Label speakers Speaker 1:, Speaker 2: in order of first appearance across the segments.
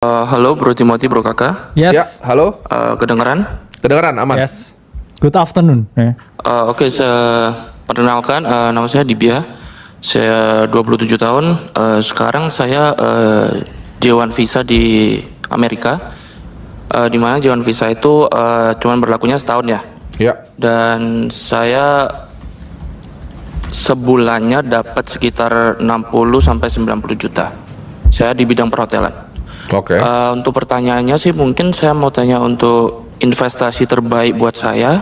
Speaker 1: Halo Bro Timothy, Bro Kakak.
Speaker 2: Ya,
Speaker 3: Yes.
Speaker 2: halo.
Speaker 1: Kedengeran?
Speaker 2: Kedengeran aman.
Speaker 3: Yes. Good afternoon.
Speaker 1: Oke, saya perkenalkan, nama saya Dibia. Saya 27 tahun. Sekarang saya J1 visa di Amerika. Di mana J1 visa itu cuman berlakunya setahun ya.
Speaker 2: Ya.
Speaker 1: Dan saya sebulannya dapat sekitar 60 sampai 90 juta. Saya di bidang perhotelan.
Speaker 2: Oke.
Speaker 1: Untuk pertanyaannya sih mungkin saya mau tanya untuk investasi terbaik buat saya,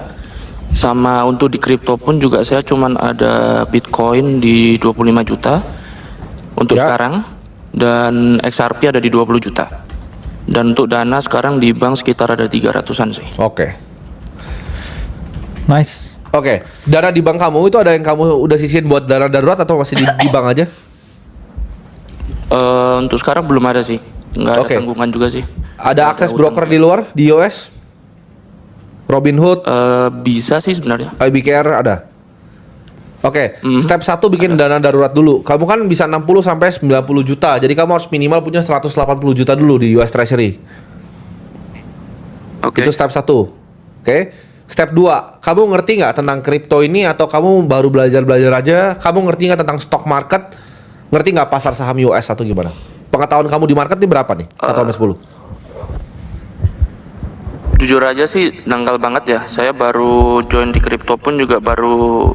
Speaker 1: sama untuk di kripto pun juga saya cuman ada Bitcoin di 25 juta untuk
Speaker 2: Ya.
Speaker 1: sekarang, dan XRP ada di 20 juta. Dan untuk dana sekarang di bank sekitar ada 300-an sih.
Speaker 2: Oke.
Speaker 3: Nice.
Speaker 2: Oke. Dana di bank kamu itu ada yang kamu udah sisihin buat dana darurat atau masih di bank aja?
Speaker 1: Untuk sekarang belum ada sih, nggak ada
Speaker 2: Oke.
Speaker 1: tanggungan juga sih.
Speaker 2: Ada akses
Speaker 1: utang
Speaker 2: broker
Speaker 1: juga.
Speaker 2: di luar di US? Robinhood,
Speaker 1: Bisa sih sebenarnya.
Speaker 2: IBKR ada. Oke, step 1 bikin dana darurat dulu. Kamu kan bisa 60 sampai 90 juta. Jadi kamu harus minimal punya 180 juta dulu di US Treasury.
Speaker 1: Oke.
Speaker 2: Itu step 1. Oke. Step 2, kamu ngerti nggak tentang kripto ini atau kamu baru belajar-belajar aja? Kamu ngerti nggak tentang stock market? Ngerti nggak pasar saham US atau gimana? Pengetahuan kamu di market ini berapa nih? 1 sampai 10.
Speaker 1: Jujur aja sih dangkal banget ya. Saya baru join di kripto pun juga baru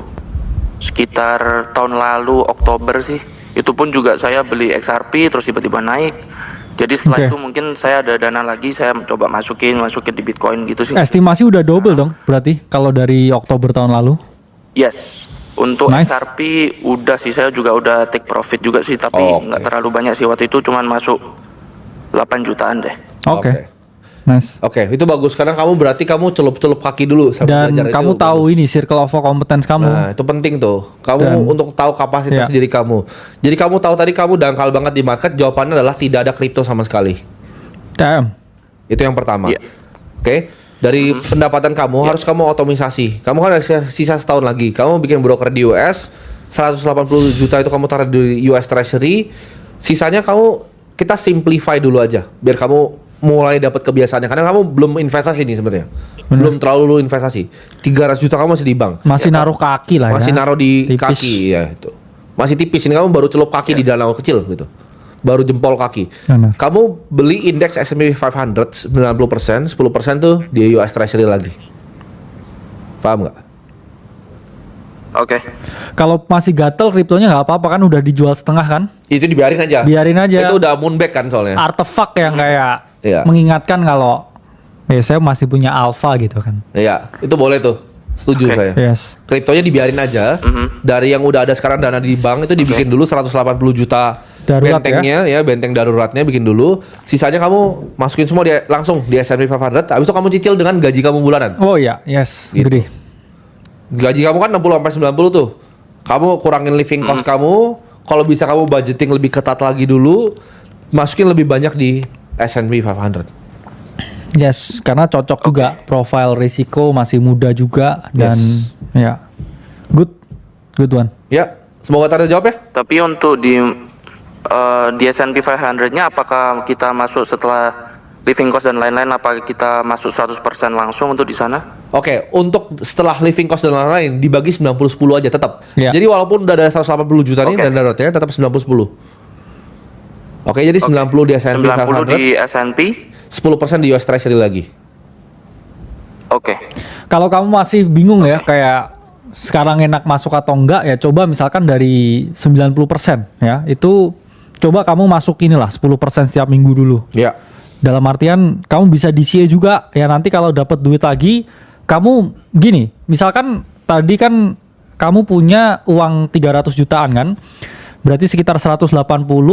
Speaker 1: sekitar tahun lalu Oktober sih. Itu pun juga saya beli XRP terus tiba-tiba naik. Jadi setelah
Speaker 3: Oke.
Speaker 1: itu mungkin saya ada dana lagi, saya coba masukin di Bitcoin gitu sih.
Speaker 3: Estimasi udah double dong berarti kalau dari Oktober tahun lalu.
Speaker 1: Yes. Untuk
Speaker 3: Nice.
Speaker 1: XRP udah sih, saya juga udah take profit juga sih, tapi
Speaker 2: Oke.
Speaker 1: nggak terlalu banyak sih, waktu itu cuman masuk 8 jutaan deh.
Speaker 3: Oke. Nice.
Speaker 2: Oke, itu bagus. Karena kamu berarti kamu celup-celup kaki dulu sambil
Speaker 3: Dan
Speaker 2: belajar itu.
Speaker 3: kamu tahu
Speaker 2: bagus.
Speaker 3: ini circle of competence kamu.
Speaker 2: Nah, itu penting tuh. Kamu
Speaker 3: Dan-
Speaker 2: untuk tahu kapasitas
Speaker 3: Iya.
Speaker 2: diri kamu. Jadi kamu tahu tadi kamu dangkal banget di market, jawabannya adalah tidak ada kripto sama sekali.
Speaker 3: Damn.
Speaker 2: Itu yang pertama.
Speaker 1: Iya.
Speaker 2: Oke. Dari pendapatan kamu harus kamu otomisasi. Kamu kan ada sisa setahun lagi. Kamu bikin broker di US, 180 juta itu kamu taruh di US Treasury. Sisanya kita simplify dulu aja biar kamu mulai dapat kebiasaannya. Karena kamu belum investasi nih sebenarnya. Belum terlalu investasi. 300 juta kamu masih di bank.
Speaker 3: Masih naruh kaki lah ya.
Speaker 2: Masih naruh di
Speaker 3: Tipis.
Speaker 2: kaki ya itu. Masih tipis, ini kamu baru celup kaki di danau kecil gitu. Baru jempol kaki.
Speaker 3: Benar.
Speaker 2: Kamu beli indeks S&P 500 90%, 10% tuh di US Treasury lagi. Paham nggak?
Speaker 1: Oke.
Speaker 3: Kalau masih gatel kriptonya nggak apa-apa kan, udah dijual setengah kan?
Speaker 2: Itu dibiarin aja.
Speaker 3: Biarin aja.
Speaker 2: Itu udah moonback kan soalnya.
Speaker 3: Artefak yang kayak
Speaker 2: Iya.
Speaker 3: mengingatkan kalau saya masih punya alpha gitu kan.
Speaker 2: Iya, itu boleh tuh. Setuju
Speaker 1: Oke.
Speaker 2: saya.
Speaker 3: Yes.
Speaker 2: Kriptonya dibiarin aja. Dari yang udah ada sekarang dana di bank itu dibikin dulu 180 juta
Speaker 3: Darurat
Speaker 2: bentengnya ya, benteng daruratnya bikin dulu. Sisanya kamu masukin semua langsung di S&P 500. Habis itu kamu cicil dengan gaji kamu bulanan.
Speaker 3: Oh iya, yes.
Speaker 2: Gitu.
Speaker 3: Gede.
Speaker 2: Gaji kamu kan 60 sampai 90 tuh. Kamu kurangin living cost kamu, kalau bisa kamu budgeting lebih ketat lagi dulu, masukin lebih banyak di S&P 500.
Speaker 3: Yes, karena cocok juga profile risiko, masih muda juga dan ya. Good one.
Speaker 2: Ya, semoga terjawab ya.
Speaker 1: Tapi untuk di S&P 500-nya apakah kita masuk setelah living cost dan lain-lain, apa kita masuk 100% langsung untuk di sana?
Speaker 2: Oke, untuk setelah living cost dan lain-lain dibagi 90-10 aja tetap.
Speaker 3: Ya.
Speaker 2: Jadi walaupun udah ada 180 juta nih
Speaker 1: Oke.
Speaker 2: dan daruratnya tetap 90-10. Oke, jadi 90 di S&P
Speaker 1: 90
Speaker 2: 500,
Speaker 1: di S&P.
Speaker 2: 10% di US Treasury lagi.
Speaker 1: Oke.
Speaker 3: Kalau kamu masih bingung ya kayak sekarang enak masuk atau enggak, ya coba misalkan dari 90% ya. Itu coba kamu masuk inilah 10% setiap minggu dulu.
Speaker 2: Ya.
Speaker 3: Dalam artian kamu bisa DCA juga ya, nanti kalau dapat duit lagi kamu gini, misalkan tadi kan kamu punya uang 300 jutaan kan, berarti sekitar 180,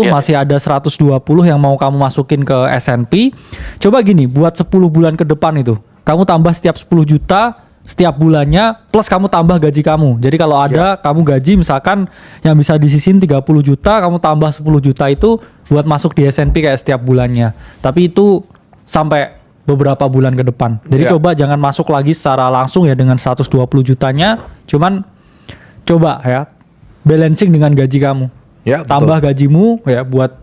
Speaker 1: Iya.
Speaker 3: masih ada 120 yang mau kamu masukin ke S&P. Coba gini, buat 10 bulan ke depan itu kamu tambah setiap 10 juta setiap bulannya, plus kamu tambah gaji kamu. Jadi kalau ada kamu gaji misalkan yang bisa disisihin 30 juta, kamu tambah 10 juta itu buat masuk di S&P kayak setiap bulannya. Tapi itu sampai beberapa bulan ke depan. Jadi
Speaker 2: Ya.
Speaker 3: coba jangan masuk lagi secara langsung ya dengan 120 jutanya. Cuman coba ya balancing dengan gaji kamu.
Speaker 2: Ya, betul.
Speaker 3: Tambah gajimu ya buat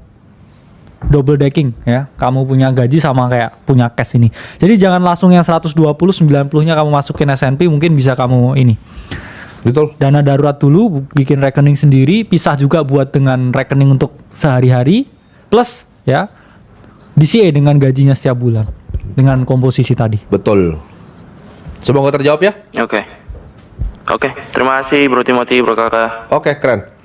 Speaker 3: double decking ya. Kamu punya gaji sama kayak punya cash ini. Jadi jangan langsung yang 120, 90-nya kamu masukin S&P, mungkin bisa kamu ini.
Speaker 2: Betul.
Speaker 3: Dana darurat dulu, bikin rekening sendiri, pisah juga buat dengan rekening untuk sehari-hari, plus ya DCA dengan gajinya setiap bulan dengan komposisi tadi.
Speaker 2: Betul. Semoga terjawab ya.
Speaker 1: Oke. Oke, terima kasih Bro Timothy, Bro Kakak.
Speaker 2: Oke, keren.